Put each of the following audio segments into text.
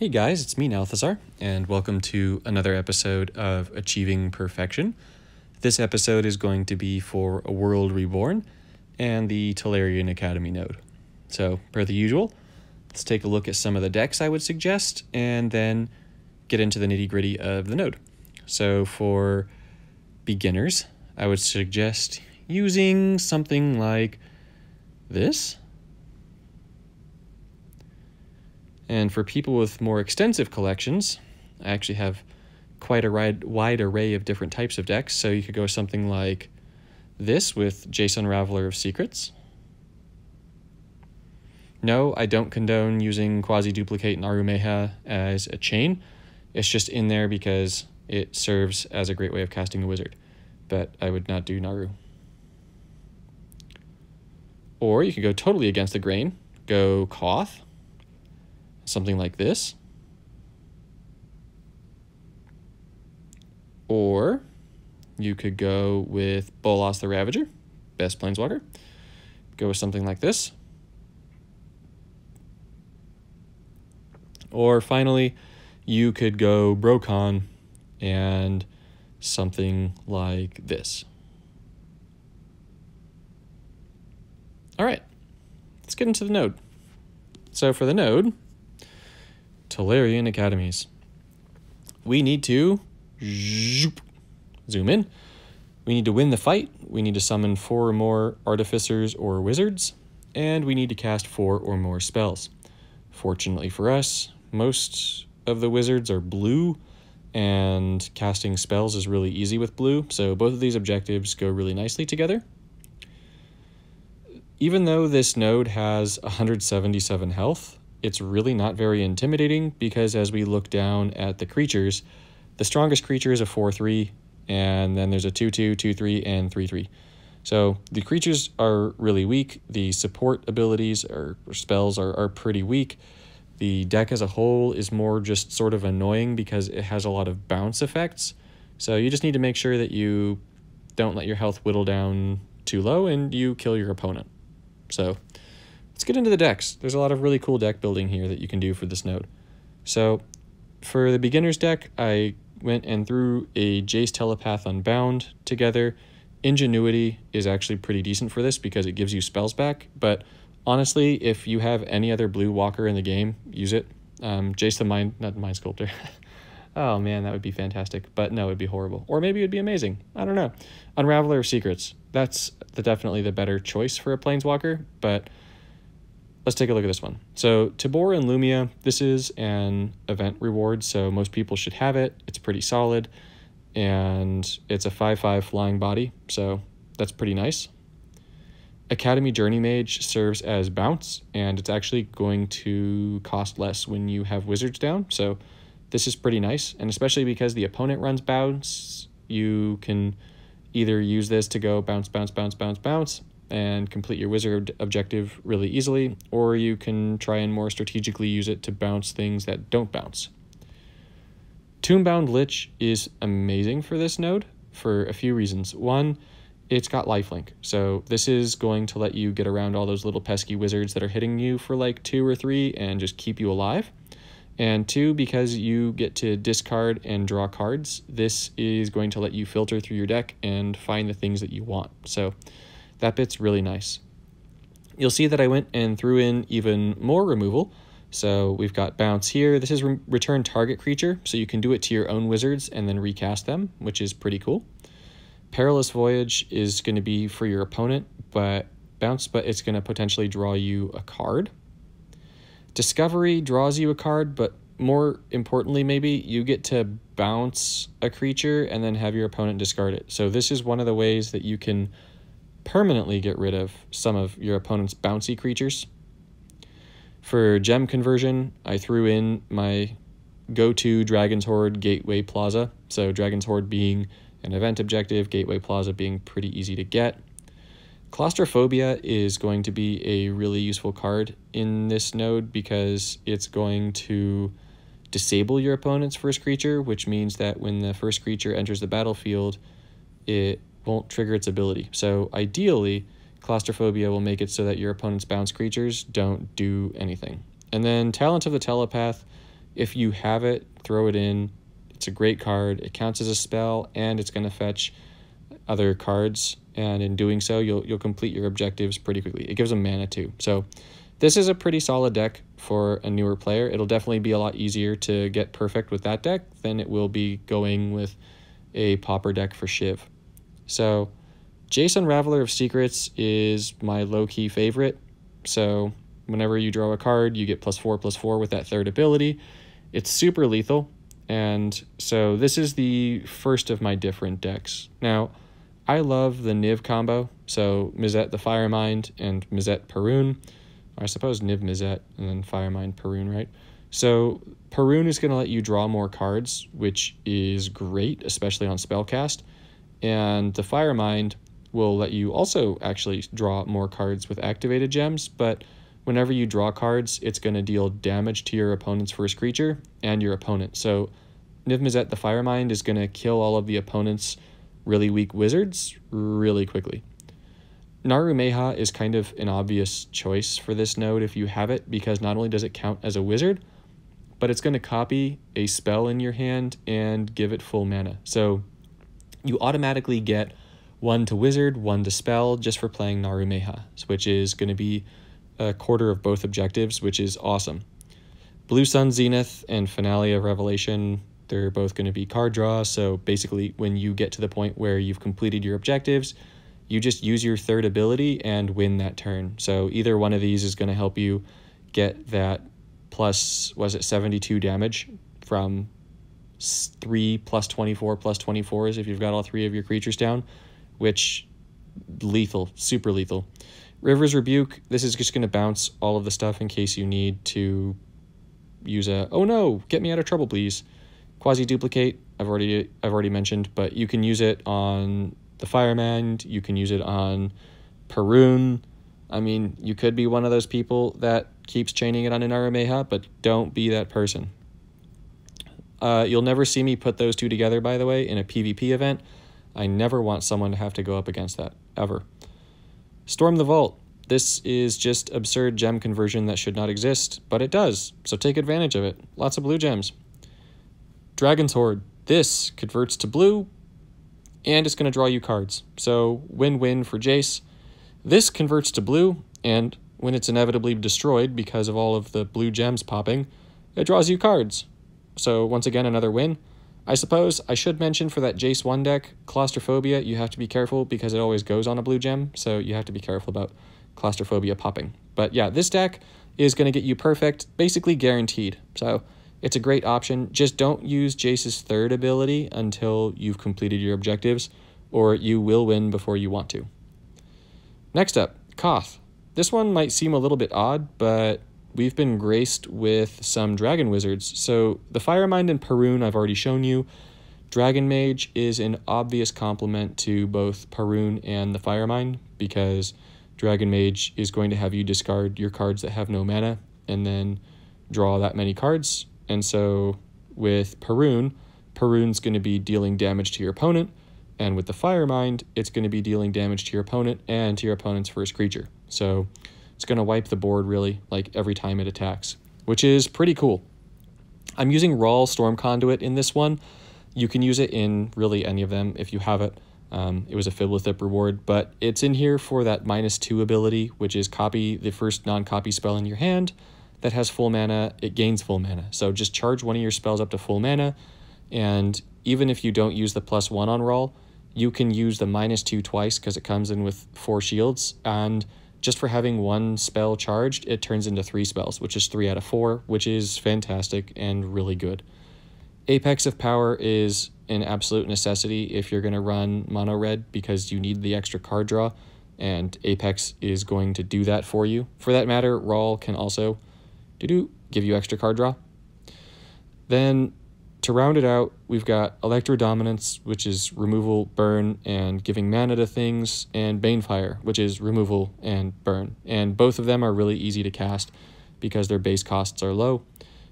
Hey guys, it's me, Nalthazar, and welcome to another episode of Achieving Perfection. This episode is going to be for a World Reborn and the Tolarian Academy node. So, per the usual, let's take a look at some of the decks I would suggest, and then get into the nitty-gritty of the node. So, for beginners, I would suggest using something like this. And for people with more extensive collections, I actually have quite a wide array of different types of decks. So you could go something like this with Jace Unraveler of Secrets. No, I don't condone using Quasi-Duplicate Narumeha as a chain. It's just in there because it serves as a great way of casting a wizard. But I would not do Naru. Or you could go totally against the grain. Go Koth. Something like this. Or you could go with Bolas the Ravager, best Planeswalker. Go with something like this. Or finally, you could go Brokon and something like this. All right, let's get into the node. So for the node, Tolarian Academies. We need to zoom in. We need to win the fight. We need to summon 4 or more artificers or wizards, and we need to cast 4 or more spells. Fortunately for us, most of the wizards are blue, and casting spells is really easy with blue, so both of these objectives go really nicely together. Even though this node has 177 health, it's really not very intimidating because as we look down at the creatures, the strongest creature is a 4/3, and then there's a 2/2, 2/3, and 3/3. So the creatures are really weak. The support abilities or spells are pretty weak. The deck as a whole is more just sort of annoying because it has a lot of bounce effects. So you just need to make sure that you don't let your health whittle down too low and you kill your opponent. So let's get into the decks. There's a lot of really cool deck building here that you can do for this node. So for the beginner's deck, I went and threw a Jace Telepath Unbound together. Ingenuity is actually pretty decent for this because it gives you spells back, but honestly, if you have any other blue walker in the game, use it. Jace the not Mind Sculptor. Oh man, that would be fantastic, but no, it'd be horrible. Or maybe it'd be amazing. I don't know. Unraveler of Secrets. That's definitely the better choice for a Planeswalker, but let's take a look at this one. So Tabor and Lumia, this is an event reward, so most people should have it. It's pretty solid, and it's a 5/5 flying body, so that's pretty nice. Academy Journey Mage serves as bounce, and it's actually going to cost less when you have wizards down, so this is pretty nice, and especially because the opponent runs bounce, you can either use this to go bounce, bounce, bounce, bounce, bounce, and complete your wizard objective really easily, or you can try and more strategically use it to bounce things that don't bounce. Tombbound Lich is amazing for this node for a few reasons. One, it's got lifelink, so this is going to let you get around all those little pesky wizards that are hitting you for like 2 or 3 and just keep you alive. And 2, because you get to discard and draw cards, this is going to let you filter through your deck and find the things that you want. So that bit's really nice. You'll see that I went and threw in even more removal. So we've got bounce here. This is return target creature, so you can do it to your own wizards and then recast them, which is pretty cool. Perilous Voyage is going to be for your opponent, but it's going to potentially draw you a card. Discovery draws you a card, but more importantly, maybe you get to bounce a creature and then have your opponent discard it. So this is one of the ways that you can permanently get rid of some of your opponent's bouncy creatures. For gem conversion, I threw in my go-to Dragon's Hoard Gateway Plaza. So Dragon's Hoard being an event objective, Gateway Plaza being pretty easy to get. Claustrophobia is going to be a really useful card in this node because it's going to disable your opponent's first creature, which means that when the first creature enters the battlefield, it won't trigger its ability. So ideally, Claustrophobia will make it so that your opponent's bounce creatures don't do anything. And then Talent of the Telepath If you have it, throw it in. It's a great card. It counts as a spell, and it's going to fetch other cards, and in doing so, you'll complete your objectives pretty quickly. It gives them mana too. So this is a pretty solid deck for a newer player. It'll definitely be a lot easier to get perfect with that deck than it will be going with a Pauper deck for Shiv. So Jace Unraveler of Secrets is my low-key favorite. So whenever you draw a card, you get +4/+4 with that third ability. It's super lethal, and so this is the first of my different decks. Now, I love the Niv combo, so Mizzet the Firemind and Mizzet Perun. I suppose Niv Mizzet and then Firemind Perun, right? So Perun is going to let you draw more cards, which is great, especially on Spellcast. And the Firemind will let you also actually draw more cards with activated gems, but whenever you draw cards, it's going to deal damage to your opponent's first creature and your opponent. So Niv Mizzet the Firemind is going to kill all of the opponent's really weak wizards really quickly. Narumeha is kind of an obvious choice for this node if you have it, because not only does it count as a wizard, but it's going to copy a spell in your hand and give it full mana. So you automatically get 1 to wizard, 1 to spell just for playing Narumeha, which is going to be a quarter of both objectives, which is awesome. Blue Sun Zenith and Finale of Revelation, they're both going to be card draw, so basically when you get to the point where you've completed your objectives, you just use your third ability and win that turn. So either one of these is going to help you get that plus, was it 72 damage from 3 +24/+24s if you've got all 3 of your creatures down, which lethal, super lethal. River's Rebuke, this is just going to bounce all of the stuff in case you need to use a, oh no, get me out of trouble please. Quasi-Duplicate, I've already mentioned, but you can use it on the Fireman, you can use it on Perun. I mean, you could be one of those people that keeps chaining it on an Narumeha, but don't be that person. You'll never see me put those two together, by the way, in a PvP event. I never want someone to have to go up against that, ever. Storm the Vault. This is just absurd gem conversion that should not exist, but it does, so take advantage of it. Lots of blue gems. Dragon's Horde. This converts to blue, and it's going to draw you cards. So win-win for Jace. This converts to blue, and when it's inevitably destroyed because of all of the blue gems popping, it draws you cards. So once again, another win. I suppose I should mention for that Jace 1 deck, Claustrophobia, you have to be careful because it always goes on a blue gem, so you have to be careful about Claustrophobia popping. But yeah, this deck is going to get you perfect, basically guaranteed. So it's a great option. Just don't use Jace's third ability until you've completed your objectives, or you will win before you want to. Next up, Koth. This one might seem a little bit odd, but we've been graced with some Dragon Wizards. So the Firemind and Perun I've already shown you. Dragon Mage is an obvious complement to both Perun and the Firemind, because Dragon Mage is going to have you discard your cards that have no mana and then draw that many cards. And so with Perun, Perun's going to be dealing damage to your opponent, and with the Firemind, it's going to be dealing damage to your opponent and to your opponent's first creature. So it's going to wipe the board really, like every time it attacks, which is pretty cool. I'm using Rawl Storm Conduit in this one. You can use it in really any of them if you have it. It was a Fiblethip reward, but it's in here for that -2 ability, which is copy the first non-copy spell in your hand that has full mana. It gains full mana. So just charge one of your spells up to full mana, and even if you don't use the +1 on Rawl, you can use the -2 twice because it comes in with 4 shields, and just for having one spell charged, it turns into 3 spells, which is 3 out of 4, which is fantastic and really good. Apex of Power is an absolute necessity if you're going to run mono red, because you need the extra card draw, and Apex is going to do that for you. For that matter, Rawl can also give you extra card draw. Then to round it out, we've got Electro Dominance, which is removal, burn, and giving mana to things, and Banefire, which is removal and burn. And both of them are really easy to cast because their base costs are low.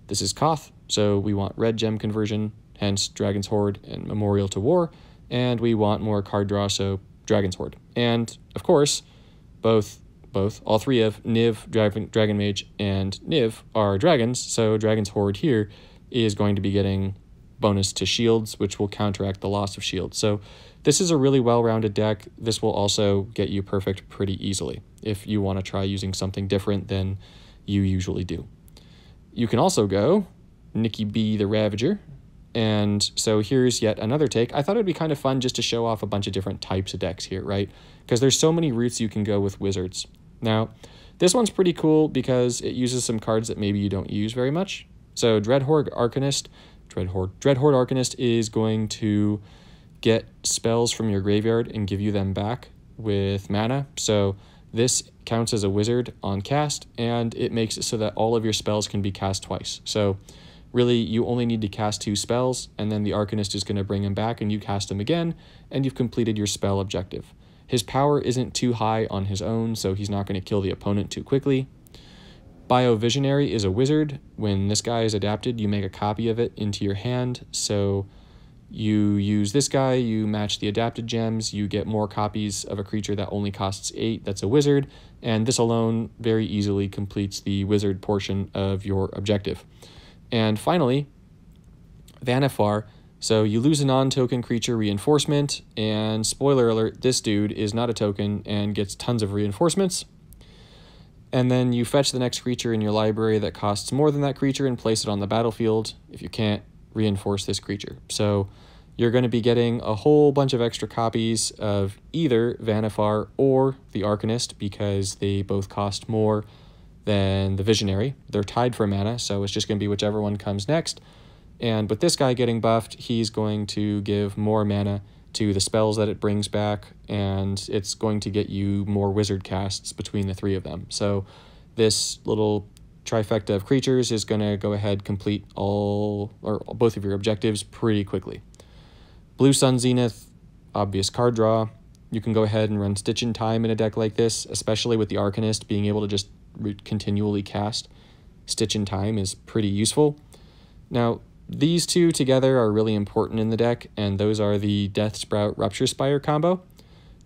This is Koth, so we want red gem conversion, hence Dragon's Horde and Memorial to War, and we want more card draw, so Dragon's Horde. And of course, all 3 of Niv, Dragon Mage, and Niv are dragons, so Dragon's Horde here is going to be getting bonus to shields, which will counteract the loss of shields. So this is a really well-rounded deck. This will also get you perfect pretty easily if you want to try using something different than you usually do. You can also go Nikki B the Ravager. And so here's yet another take. I thought it'd be kind of fun just to show off a bunch of different types of decks here, right? Because there's so many routes you can go with wizards. Now, this one's pretty cool because it uses some cards that maybe you don't use very much. So Dreadhorde Arcanist is going to get spells from your graveyard and give you them back with mana. So this counts as a wizard on cast, and it makes it so that all of your spells can be cast twice. So really, you only need to cast 2 spells, and then the Arcanist is going to bring him back, and you cast him again, and you've completed your spell objective. His power isn't too high on his own, so he's not going to kill the opponent too quickly. Biovisionary is a wizard. When this guy is adapted, you make a copy of it into your hand. So you use this guy, you match the adapted gems, you get more copies of a creature that only costs 8, that's a wizard, and this alone very easily completes the wizard portion of your objective. And finally, Vannifar. So you lose a non-token creature reinforcement, and spoiler alert, this dude is not a token and gets tons of reinforcements. And then you fetch the next creature in your library that costs more than that creature and place it on the battlefield if you can't reinforce this creature. So you're going to be getting a whole bunch of extra copies of either Vannifar or the Arcanist because they both cost more than the Visionary. They're tied for mana, so it's just going to be whichever one comes next. And with this guy getting buffed, he's going to give more mana to the spells that it brings back, and it's going to get you more wizard casts between the 3 of them. So this little trifecta of creatures is going to go ahead complete all or both of your objectives pretty quickly. Blue Sun Zenith, obvious card draw. You can go ahead and run Stitch in Time in a deck like this, especially with the Arcanist being able to just continually cast. Stitch in Time is pretty useful. Now, these two together are really important in the deck, and those are the Death Sprout Rupture Spire combo.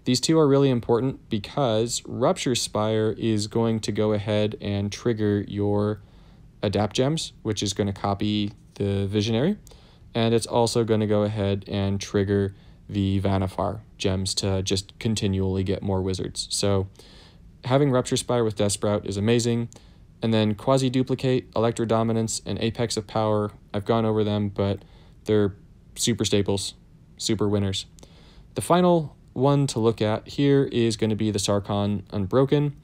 These two are really important because Rupture Spire is going to go ahead and trigger your Adapt Gems, which is going to copy the Visionary, and it's also going to go ahead and trigger the Vannifar gems to just continually get more wizards. So having Rupture Spire with Death Sprout is amazing. And then Quasi-Duplicate, Electro Dominance, and Apex of Power. I've gone over them, but they're super staples, super winners. The final one to look at here is going to be the Sarkhan Unbroken.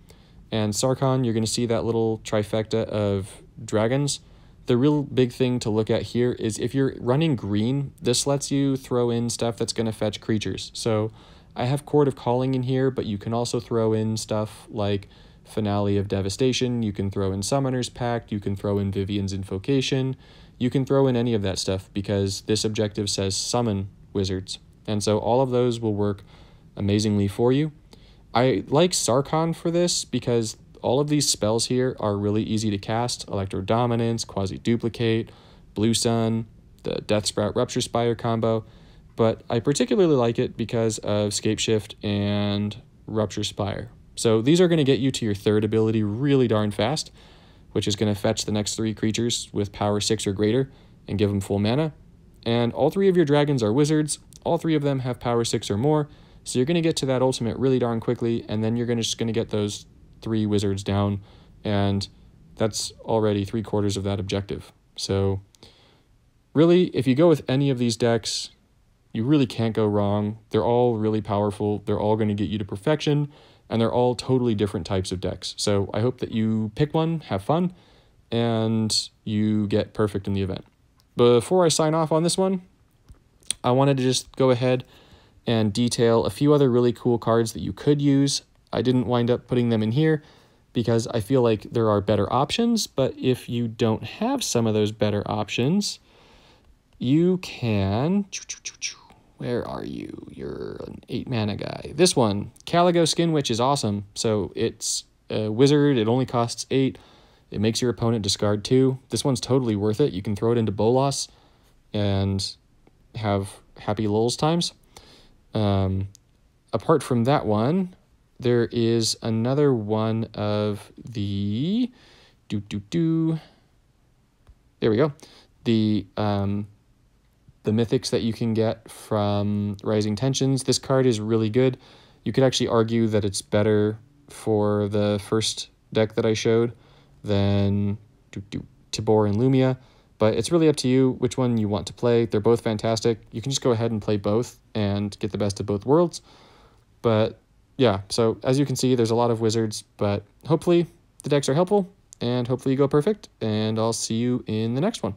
And Sarkhan, you're going to see that little trifecta of dragons. The real big thing to look at here is if you're running green, this lets you throw in stuff that's going to fetch creatures. So I have Chord of Calling in here, but you can also throw in stuff like Finale of Devastation, you can throw in Summoner's Pact, you can throw in Vivian's Invocation, you can throw in any of that stuff because this objective says summon wizards. And so all of those will work amazingly for you. I like Sarkhan for this because all of these spells here are really easy to cast. Electro Dominance, Quasi-Duplicate, Blue Sun, the Death Sprout Rupture Spire combo. But I particularly like it because of Scapeshift and Rupture Spire. So these are going to get you to your 3rd ability really darn fast, which is going to fetch the next 3 creatures with power 6 or greater and give them full mana. And all 3 of your dragons are wizards. All 3 of them have power 6 or more. So you're going to get to that ultimate really darn quickly, and then you're just going to get those 3 wizards down, and that's already 3/4 of that objective. So really, if you go with any of these decks, you really can't go wrong. They're all really powerful. They're all going to get you to perfection, and they're all totally different types of decks. So I hope that you pick one, have fun, and you get perfect in the event. Before I sign off on this one, I wanted to just go ahead and detail a few other really cool cards that you could use. I didn't wind up putting them in here because I feel like there are better options, but if you don't have some of those better options, you can... Where are you? You're an 8 mana guy. This one, Caligo Skin Witch, is awesome. So it's a wizard. It only costs 8. It makes your opponent discard 2. This one's totally worth it. You can throw it into Bolas and have happy lulz times. Apart from that one, there is another one of the... There we go. the mythics that you can get from Rising Tensions. This card is really good. You could actually argue that it's better for the first deck that I showed than Tibor and Lumia, but it's really up to you which one you want to play. They're both fantastic. You can just go ahead and play both and get the best of both worlds. But yeah, so as you can see, there's a lot of wizards, but hopefully the decks are helpful, and hopefully you go perfect, and I'll see you in the next one.